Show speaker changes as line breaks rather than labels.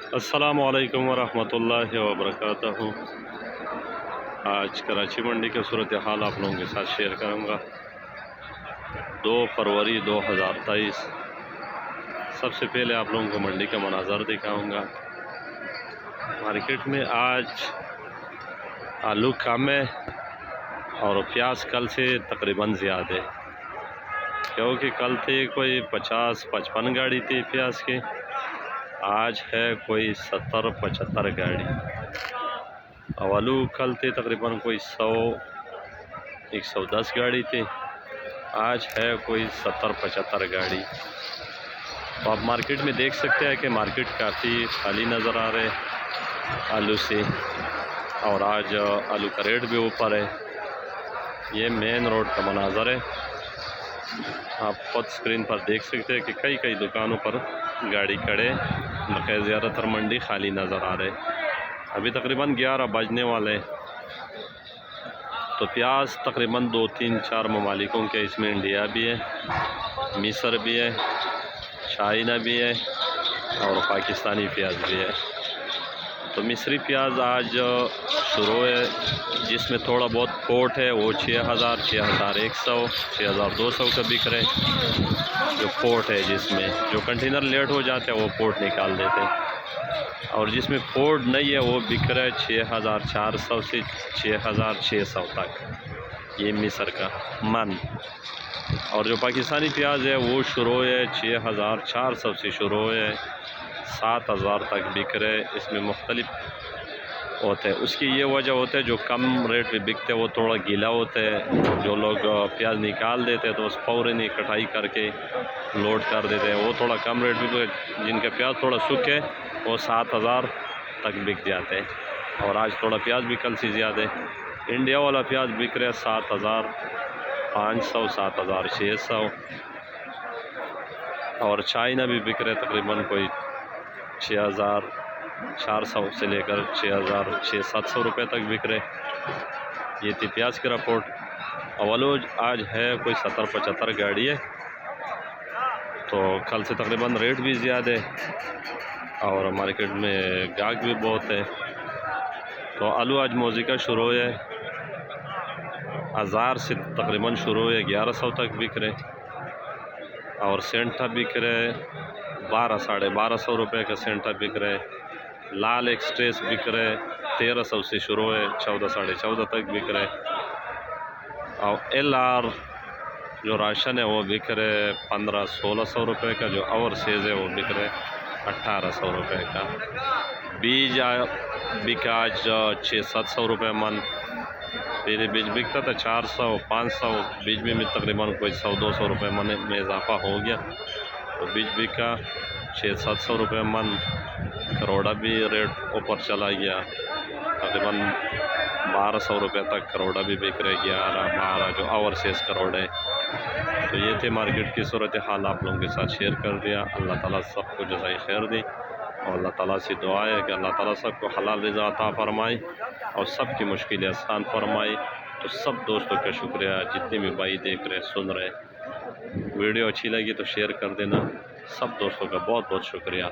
अस्सलामु अलैकुम वरहमतुल्लाहि वबरकातुहू। आज कराची मंडी की सूरत हाल आप लोगों के साथ शेयर करूँगा। 2 फरवरी 2023। सबसे पहले आप लोगों को मंडी का मनाज़र दिखाऊँगा। मार्केट में आज आलू कम है और प्याज कल से तकरीबन ज़्यादा है, क्योंकि कल थे कोई 50-55 गाड़ी थी प्याज की, आज है कोई 70-75 गाड़ी। और आलू कल थे तकरीबन कोई 100-110 गाड़ी थी, आज है कोई 70-75 गाड़ी। तो आप मार्केट में देख सकते हैं कि मार्केट काफ़ी खाली नज़र आ रहे है आलू से, और आज आलू का रेट भी ऊपर है। ये मेन रोड का मनाज़र है, आप खुद स्क्रीन पर देख सकते हैं कि कई दुकानों पर गाड़ी खड़े, बल्कि ज़्यादातर मंडी खाली नज़र आ रहे। अभी तकरीबन 11 बजने वाले। तो प्याज तकरीबन 2-3-4 ममालिकों के, इसमें इंडिया भी है, मिस्र भी है, चाइना भी है और पाकिस्तानी प्याज भी है। तो मिस्री प्याज आज शुरू है, जिसमें थोड़ा बहुत पोर्ट है, वो 6000, 6100, 6200 का बिक रहे। जो पोर्ट है, जिसमें जो कंटेनर लेट हो जाते हैं वो पोर्ट निकाल देते हैं, और जिसमें पोर्ट नहीं है वो बिक रहा है 6400 से 6600 तक, ये मिस्र का मन। और जो पाकिस्तानी प्याज है वो शुरू है 6400 से शुरू है, 7000 तक बिक रहे। इसमें मुख्तलिफ होते हैं, उसकी ये वजह होता है जो कम रेट में बिकते हैं वो थोड़ा गीला होता है। जो लोग प्याज निकाल देते हैं तो उस फौरन ही कटाई करके लोड कर देते हैं, वो थोड़ा कम रेट में। जिनका प्याज थोड़ा सूखे वो 7000 तक बिक जाते हैं। और आज थोड़ा प्याज भी कल से ज़्यादा है। इंडिया वाला प्याज बिक रहा है 7500, 7600, और चाइना भी बिक रहे तकरीबन कोई 6400 से लेकर 6700 रुपये तक बिक रहे। ये थी प्याज की रिपोर्ट। अवलोज आज है कोई 70-75 गाड़ी है, तो कल से तकरीबन रेट भी ज़्यादा है और मार्केट में गाहक भी बहुत है। तो आलू आज मौजी का शुरू है 1000 से तकरीबन शुरू है, 1100 तक बिक रहे। और सेंटा बिक रहे 1200-1250 रुपये का सेंटा बिक रहे। लाल एक्सप्रेस बिक रहे 1300 से शुरू है, 14-14.5 तक बिक रहे। और LR जो राशन है वो बिक रहे 1500-1600 रुपये का। जो और सेज है वो बिक रहे 1800 रुपये का। बीज बिका आज 600-700 रुपये मन। पहले बीज बिकता था 400-500, बीज में तकरीबन कोई 100-200 रुपये मन में इजाफा हो गया, तो बीज बिका 600-700 रुपये मन। करोड़ा भी रेट ऊपर चला गया, तकरीबन 1200 रुपये तक करोड़ा भी बिक रहे, 11-12 जो ओवरसेस करोड़ है। तो ये थे मार्केट की सूरत हाल, आप लोगों के साथ शेयर कर दिया। अल्लाह ताला सबको जज़ाए खैर दे, और अल्लाह ताला से दुआ है कि अल्लाह ताला सबको हलाल रिज़ा अता फरमाए और सबकी मुश्किलें आसान फरमाए। तो सब दोस्तों का शुक्रिया, जितने भी भाई देख रहे सुन रहे। वीडियो अच्छी लगी तो शेयर कर देना। सब दोस्तों का बहुत बहुत शुक्रिया।